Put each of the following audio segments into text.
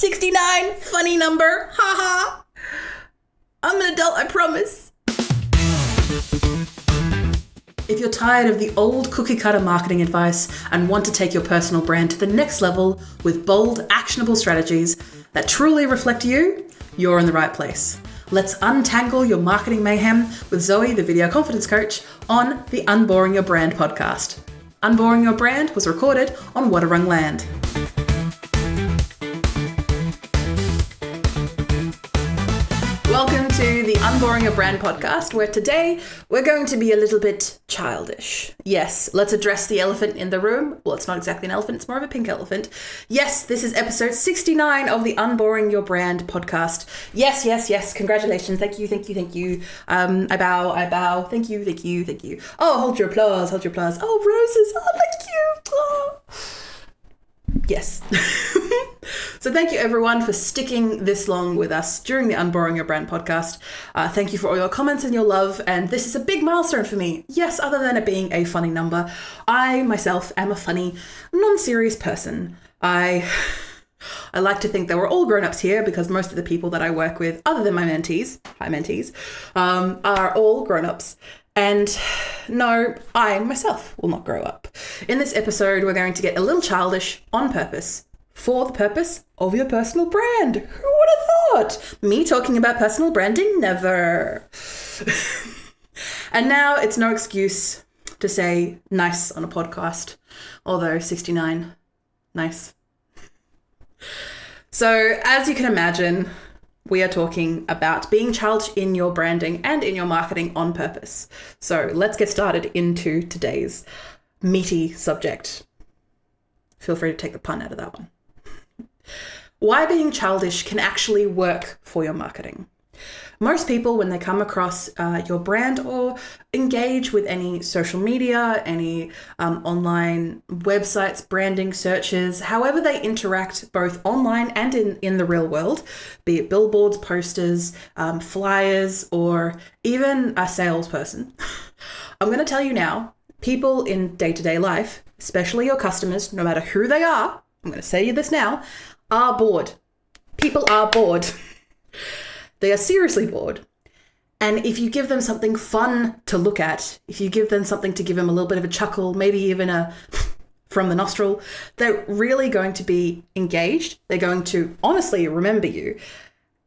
69, funny number, haha. I'm an adult, I promise. If you're tired of the old cookie cutter marketing advice and want to take your personal brand to the next level with bold, actionable strategies that truly reflect you, you're in the right place. Let's untangle your marketing mayhem with Zoe, the video confidence coach, on the Unboring Your Brand podcast. Unboring Your Brand was recorded on Wadawurrung land. Welcome to the Unboring Your Brand podcast, where today we're going to be a little bit childish. Yes, let's address the elephant in the room. Well, it's not exactly an elephant, it's more of a pink elephant. Yes, this is episode 69 of the Unboring Your Brand podcast. Yes. Congratulations. Thank you. I bow. Thank you. Oh, hold your applause. Oh, roses. Oh, thank you. Oh. Yes. So thank you everyone for sticking this long with us during the Unboring Your Brand podcast. Thank you for all your comments and your love. And this is a big milestone for me. Yes, other than it being a funny number, I myself am a funny, non-serious person. I like to think that we're all grown-ups here because most of the people that I work with, other than my mentees, are all grown-ups. And no, I myself will not grow up. In this episode, we're going to get a little childish on purpose, for the purpose of your personal brand. Who would have thought? Me talking about personal branding? Never. And now it's no excuse to say nice on a podcast, although 69, nice. So as you can imagine, we are talking about being childish in your branding and in your marketing on purpose. So let's get started into today's meaty subject. Feel free to take the pun out of that one. Why being childish can actually work for your marketing. Most people, when they come across your brand or engage with any social media, any online websites, branding searches, however they interact both online and in the real world, be it billboards, posters, flyers, or even a salesperson, I'm going to tell you now, people in day-to-day life, especially your customers, no matter who they are, I'm going to say you this now, are bored. People are bored. They are seriously bored. And if you give them something fun to look at, if you give them something to give them a little bit of a chuckle, maybe even a from the nostril, they're really going to be engaged. They're going to honestly remember you.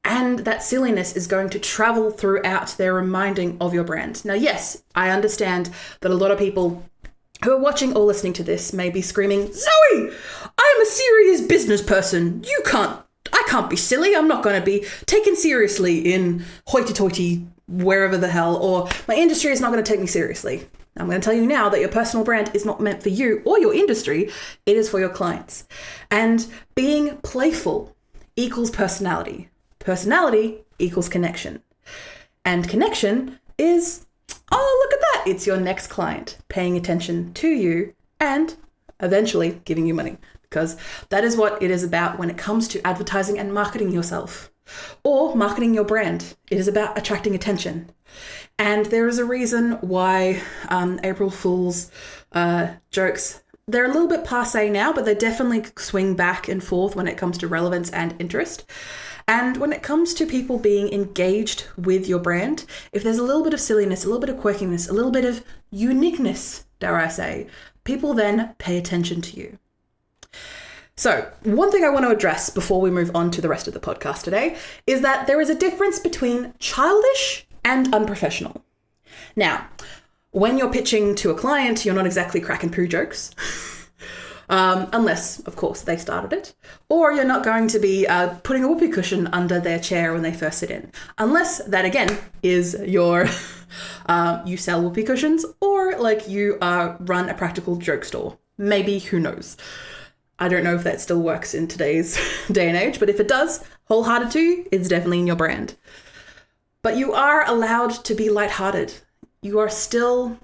And that silliness is going to travel throughout their reminding of your brand. Now, yes, I understand that a lot of people who are watching or listening to this may be screaming, Zoe, I'm a serious business person. I can't be silly. I'm not going to be taken seriously in hoity-toity, wherever the hell, or my industry is not going to take me seriously. I'm going to tell you now that your personal brand is not meant for you or your industry. It is for your clients. And being playful equals personality. Personality equals connection. And connection is, oh, look at that. It's your next client paying attention to you and eventually giving you money. Because that is what it is about when it comes to advertising and marketing yourself or marketing your brand. It is about attracting attention. And there is a reason why April Fool's jokes, they're a little bit passé now, but they definitely swing back and forth when it comes to relevance and interest. And when it comes to people being engaged with your brand, if there's a little bit of silliness, a little bit of quirkiness, a little bit of uniqueness, dare I say, people then pay attention to you. So one thing I want to address before we move on to the rest of the podcast today is that there is a difference between childish and unprofessional. Now, when you're pitching to a client, you're not exactly cracking poo jokes, unless, of course, they started it, or you're not going to be putting a whoopee cushion under their chair when they first sit in, unless that, again, is your, you sell whoopee cushions, or like you run a practical joke store. Maybe, who knows? I don't know if that still works in today's day and age, but if it does, wholehearted to you, it's definitely in your brand. But you are allowed to be lighthearted. You are still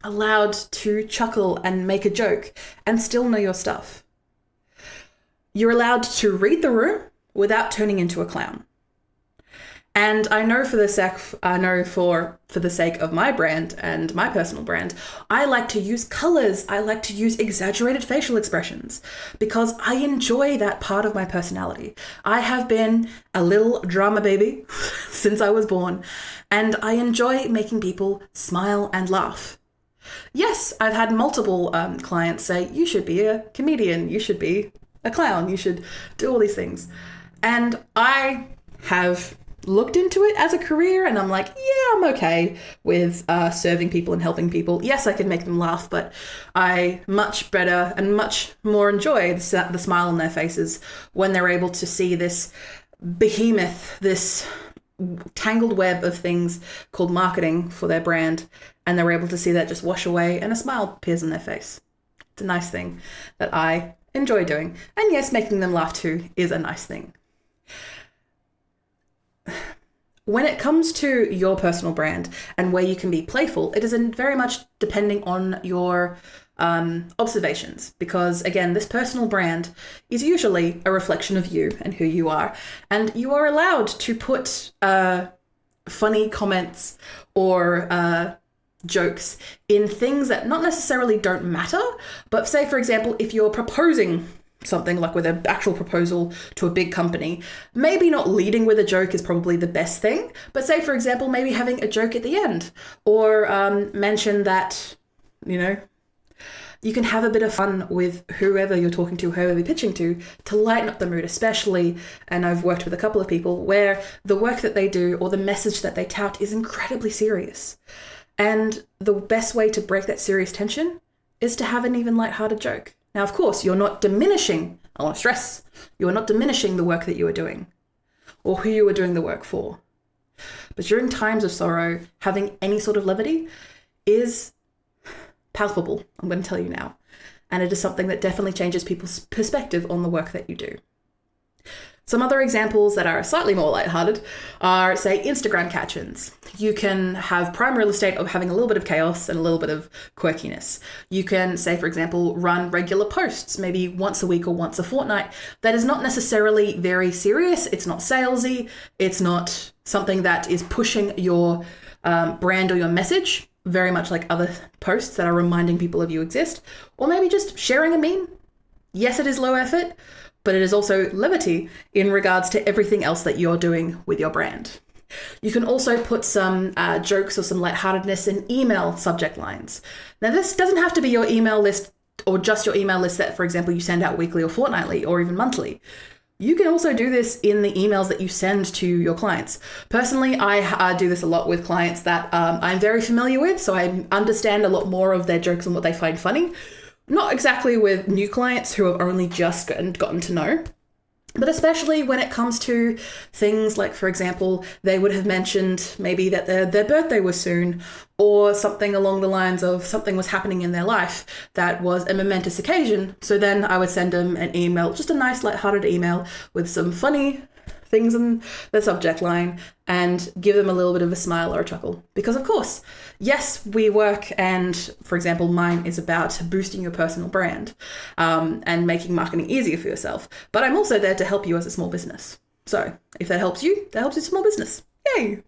allowed to chuckle and make a joke and still know your stuff. You're allowed to read the room without turning into a clown. And I know for the sake of my brand and my personal brand, I like to use colors. I like to use exaggerated facial expressions because I enjoy that part of my personality. I have been a little drama baby since I was born, and I enjoy making people smile and laugh. Yes, I've had multiple clients say, you should be a comedian, you should be a clown, you should do all these things. And I have looked into it as a career, and I'm like, yeah, I'm okay with serving people and helping people. Yes, I can make them laugh, but I much better and much more enjoy the smile on their faces when they're able to see this behemoth, this tangled web of things called marketing for their brand, and they're able to see that just wash away and a smile appears on their face. It's a nice thing that I enjoy doing. And yes, making them laugh too is a nice thing. When it comes to your personal brand and where you can be playful, it is very much depending on your observations, because again, this personal brand is usually a reflection of you and who you are, and you are allowed to put funny comments or jokes in things that not necessarily don't matter, but say, for example, if you're proposing something like with an actual proposal to a big company, maybe not leading with a joke is probably the best thing, but say, for example, maybe having a joke at the end, or mention that, you can have a bit of fun with whoever you're talking to, whoever you're pitching to lighten up the mood, especially, and I've worked with a couple of people where the work that they do or the message that they tout is incredibly serious. And the best way to break that serious tension is to have an even lighthearted joke. Now, of course, you're not diminishing, I want to stress, you're not diminishing the work that you are doing or who you are doing the work for. But during times of sorrow, having any sort of levity is palpable, I'm going to tell you now. And it is something that definitely changes people's perspective on the work that you do. Some other examples that are slightly more lighthearted are, say, Instagram captions. You can have prime real estate of having a little bit of chaos and a little bit of quirkiness. You can, say, for example, run regular posts, maybe once a week or once a fortnight. That is not necessarily very serious. It's not salesy. It's not something that is pushing your brand or your message, very much like other posts that are reminding people of you exist. Or maybe just sharing a meme. Yes, it is low effort, but it is also levity in regards to everything else that you're doing with your brand. You can also put some jokes or some lightheartedness in email subject lines. Now, this doesn't have to be your email list or just your email list that, for example, you send out weekly or fortnightly or even monthly. You can also do this in the emails that you send to your clients. Personally, I do this a lot with clients that I'm very familiar with, so I understand a lot more of their jokes and what they find funny. Not exactly with new clients who have only just gotten to know, but especially when it comes to things like, for example, they would have mentioned maybe that their birthday was soon, or something along the lines of something was happening in their life that was a momentous occasion. So then I would send them an email, just a nice lighthearted email with some funny things in the subject line and give them a little bit of a smile or a chuckle. Because of course, yes, we work, and for example, mine is about boosting your personal brand and making marketing easier for yourself. But I'm also there to help you as a small business. So if that helps you, that helps your small business. Yay!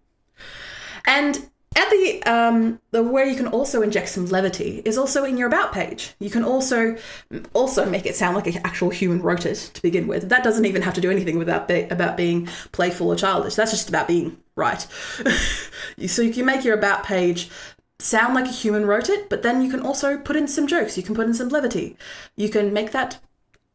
And at the where you can also inject some levity is also in your about page. You can also make it sound like an actual human wrote it to begin with. That doesn't even have to do anything about being playful or childish. That's just about being right. So you can make your about page sound like a human wrote it, but then you can also put in some jokes. You can put in some levity. You can make that,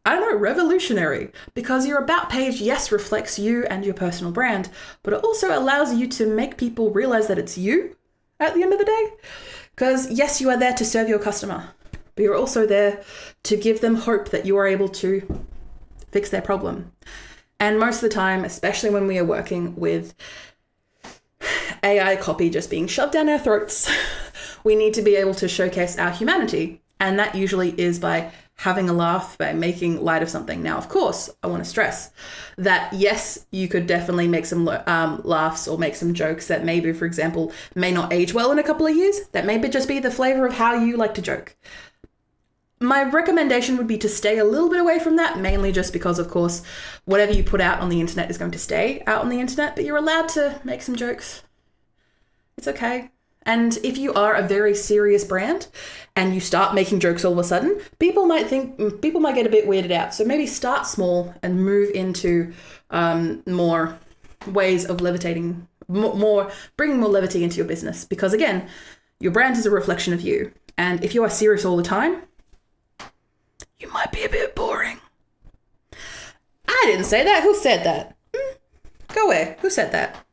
revolutionary, because your about page, yes, reflects you and your personal brand, but it also allows you to make people realize that it's you at the end of the day. Because yes, you are there to serve your customer, but you're also there to give them hope that you are able to fix their problem. And most of the time, especially when we are working with AI copy just being shoved down our throats, we need to be able to showcase our humanity. And that usually is by having a laugh, by making light of something. Now, of course, I want to stress that, yes, you could definitely make some laughs or make some jokes that maybe, for example, may not age well in a couple of years. That may just be the flavor of how you like to joke. My recommendation would be to stay a little bit away from that, mainly just because, of course, whatever you put out on the internet is going to stay out on the internet, but you're allowed to make some jokes. It's okay. And if you are a very serious brand and you start making jokes all of a sudden, people might get a bit weirded out. So maybe start small and move into more ways of levitating, bringing more levity into your business. Because again, your brand is a reflection of you. And if you are serious all the time, you might be a bit boring. I didn't say that. Who said that? Go away. Who said that?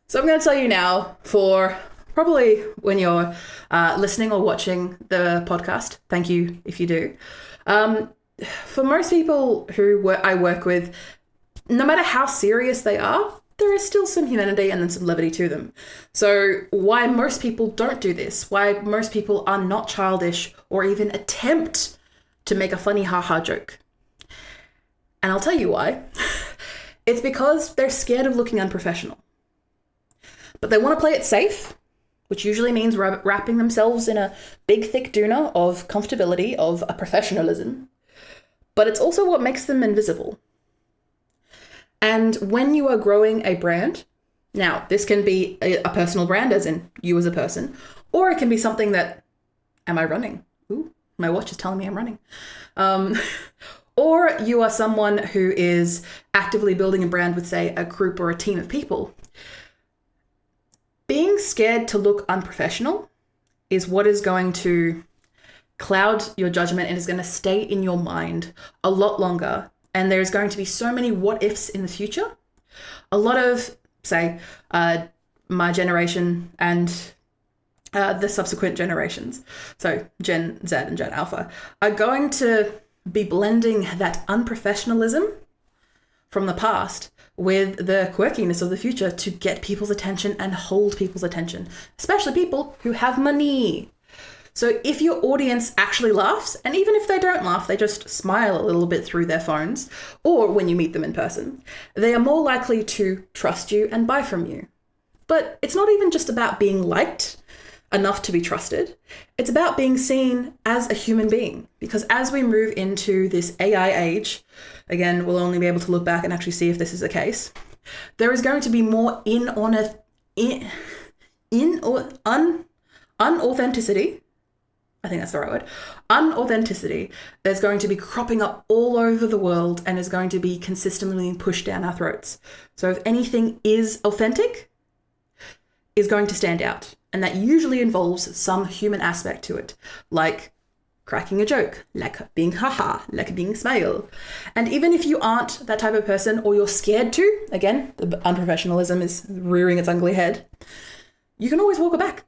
So I'm going to tell you now, for probably when you're listening or watching the podcast, thank you if you do. For most people who I work with, no matter how serious they are, there is still some humanity and then some levity to them. So why most people don't do this, why most people are not childish or even attempt to make a funny haha joke. And I'll tell you why. It's because they're scared of looking unprofessional. But they want to play it safe, which usually means wrapping themselves in a big, thick doona of comfortability, of a professionalism. But it's also what makes them invisible. And when you are growing a brand, now this can be a personal brand, as in you as a person, or it can be something that, am I running? Ooh, my watch is telling me I'm running. Or you are someone who is actively building a brand with, say, a group or a team of people. Being scared to look unprofessional is what is going to cloud your judgment and is going to stay in your mind a lot longer. And there's going to be so many what ifs in the future. A lot of, say, my generation and the subsequent generations, so Gen Z and Gen Alpha, are going to be blending that unprofessionalism from the past with the quirkiness of the future to get people's attention and hold people's attention, especially people who have money. So if your audience actually laughs, and even if they don't laugh, they just smile a little bit through their phones, or when you meet them in person, they are more likely to trust you and buy from you. But it's not even just about being liked enough to be trusted. It's about being seen as a human being. Because as we move into this AI age, again, we'll only be able to look back and actually see if this is the case, there is going to be more unauthenticity. I think that's the right word. Unauthenticity. There's going to be cropping up all over the world and is going to be consistently being pushed down our throats. So if anything is authentic, is going to stand out. And that usually involves some human aspect to it, like cracking a joke, like being haha, like being smile. And even if you aren't that type of person or you're scared to, again, the unprofessionalism is rearing its ugly head, you can always walk it back.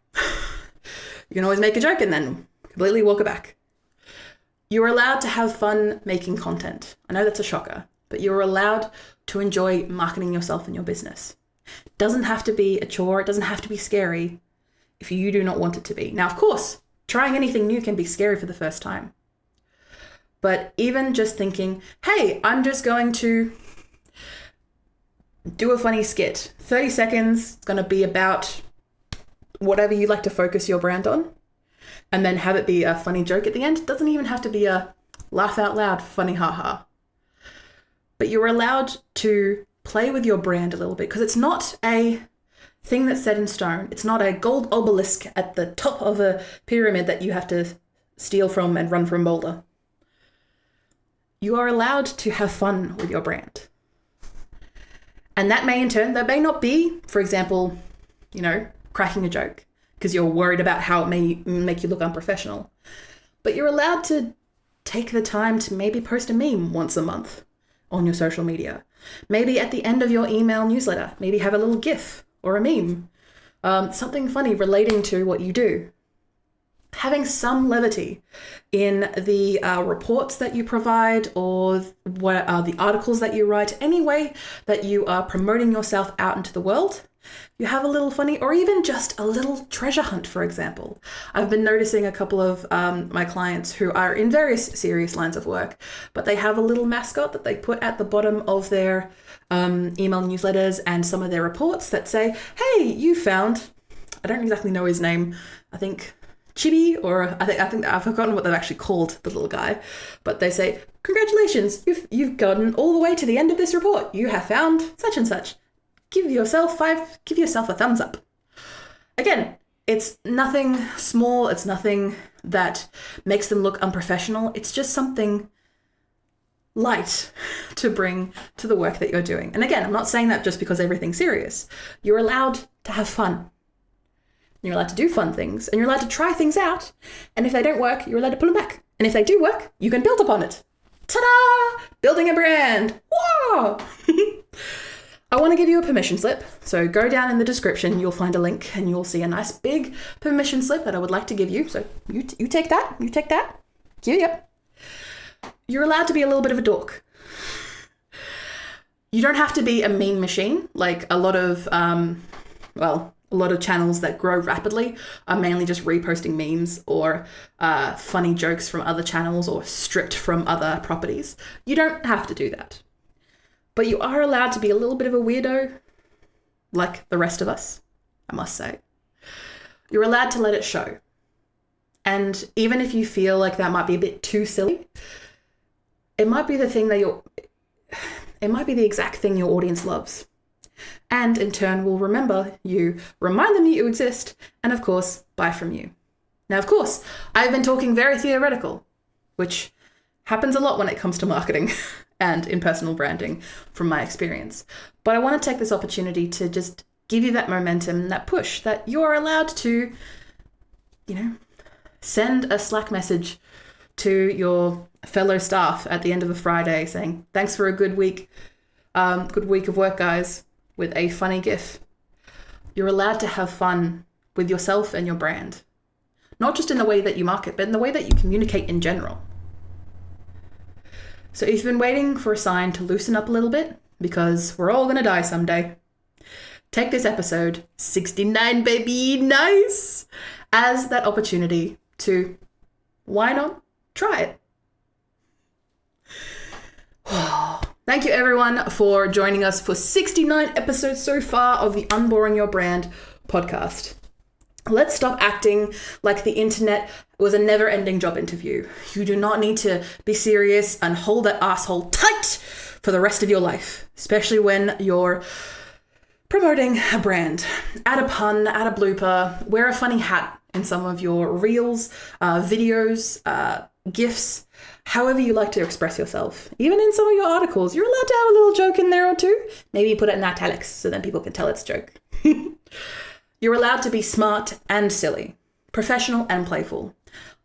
You can always make a joke and then completely walk it back. You're allowed to have fun making content. I know that's a shocker, but you're allowed to enjoy marketing yourself and your business. It doesn't have to be a chore. It doesn't have to be scary if you do not want it to be. Now, of course, trying anything new can be scary for the first time. But even just thinking, hey, I'm just going to do a funny skit. 30 seconds, it's going to be about whatever you like to focus your brand on. And then have it be a funny joke at the end. It doesn't even have to be a laugh out loud, funny haha. But you're allowed to play with your brand a little bit because it's not a thing that's set in stone. It's not a gold obelisk at the top of a pyramid that you have to steal from and run from Boulder. You are allowed to have fun with your brand. And that may in turn, that may not be, for example, cracking a joke because you're worried about how it may make you look unprofessional. But you're allowed to take the time to maybe post a meme once a month on your social media. Maybe at the end of your email newsletter, maybe have a little GIF or a meme, something funny relating to what you do. Having some levity in the reports that you provide or what are the articles that you write, any way that you are promoting yourself out into the world, you have a little funny, or even just a little treasure hunt, for example. I've been noticing a couple of my clients who are in various serious lines of work, but they have a little mascot that they put at the bottom of their email newsletters and some of their reports that say, hey, you found, I don't exactly know his name, I think chibi, or I think I've forgotten what they've actually called the little guy, but they say, congratulations, you've gotten all the way to the end of this report. You have found such and such. Give yourself a thumbs up. Again, it's nothing small. It's nothing that makes them look unprofessional. It's just something light to bring to the work that you're doing. And again, I'm not saying that just because everything's serious. You're allowed to have fun. You're allowed to do fun things, and you're allowed to try things out. And if they don't work, you're allowed to pull them back. And if they do work, you can build upon it. Ta-da! Building a brand. Whoa! I want to give you a permission slip. So go down in the description, you'll find a link, and you'll see a nice big permission slip that I would like to give you. So you take that, Give it up. You're allowed to be a little bit of a dork. You don't have to be a meme machine, like a lot of channels that grow rapidly are mainly just reposting memes or funny jokes from other channels or stripped from other properties. You don't have to do that. But you are allowed to be a little bit of a weirdo, like the rest of us, I must say. You're allowed to let it show. And even if you feel like that might be a bit too silly, it might be the exact thing your audience loves. And in turn will remember you, remind them that you exist, and of course, buy from you. Now, of course, I've been talking very theoretical, which happens a lot when it comes to marketing and in personal branding from my experience. But I want to take this opportunity to just give you that momentum, that push, that you're allowed to, send a Slack message to your fellow staff at the end of a Friday saying, thanks for a good week of work, guys, with a funny GIF. You're allowed to have fun with yourself and your brand. Not just in the way that you market, but in the way that you communicate in general. So if you've been waiting for a sign to loosen up a little bit, because we're all going to die someday, take this episode, 69 baby, nice, as that opportunity to, why not, try it. Thank you everyone for joining us for 69 episodes so far of the Unboring Your Brand podcast. Let's stop acting like the internet was a never-ending job interview. You do not need to be serious and hold that asshole tight for the rest of your life, especially when you're promoting a brand. Add a pun, add a blooper, wear a funny hat in some of your reels, videos, GIFs, however you like to express yourself. Even in some of your articles, you're allowed to have a little joke in there or two. Maybe put it in italics so then people can tell it's a joke. You're allowed to be smart and silly, professional and playful.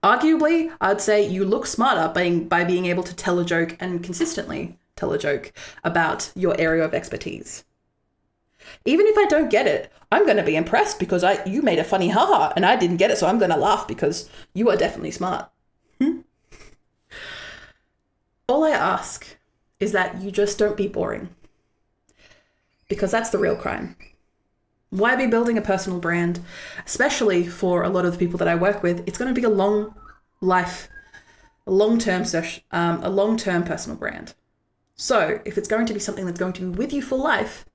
Arguably, I'd say you look smarter by being able to tell a joke and consistently tell a joke about your area of expertise. Even if I don't get it, I'm going to be impressed because you made a funny haha and I didn't get it, so I'm going to laugh because you are definitely smart. All I ask is that you just don't be boring, because that's the real crime. Why be building a personal brand? Especially for a lot of the people that I work with, it's going to be a long life, a long-term personal brand. So if it's going to be something that's going to be with you for life,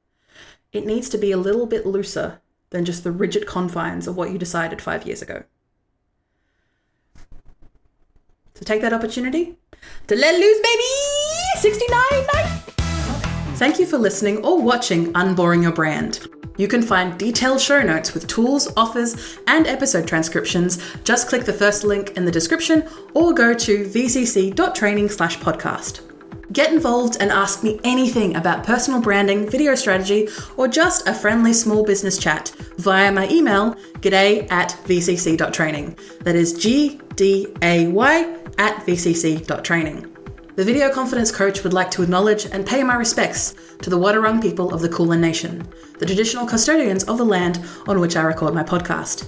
it needs to be a little bit looser than just the rigid confines of what you decided 5 years ago. So take that opportunity to let loose, baby! 69, nice! Thank you for listening or watching Unboring Your Brand. You can find detailed show notes with tools, offers, and episode transcriptions. Just click the first link in the description or go to vcc.training/podcast. Get involved and ask me anything about personal branding, video strategy, or just a friendly small business chat via my email, g'day@vcc.training. That is gday@vcc.training. The Video Confidence Coach would like to acknowledge and pay my respects to the Wadawurrung people of the Kulin Nation, the traditional custodians of the land on which I record my podcast.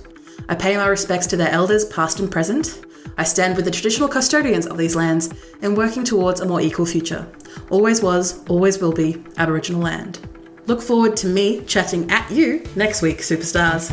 I pay my respects to their elders past and present. I stand with the traditional custodians of these lands in working towards a more equal future. Always was, always will be Aboriginal land. Look forward to me chatting at you next week, superstars.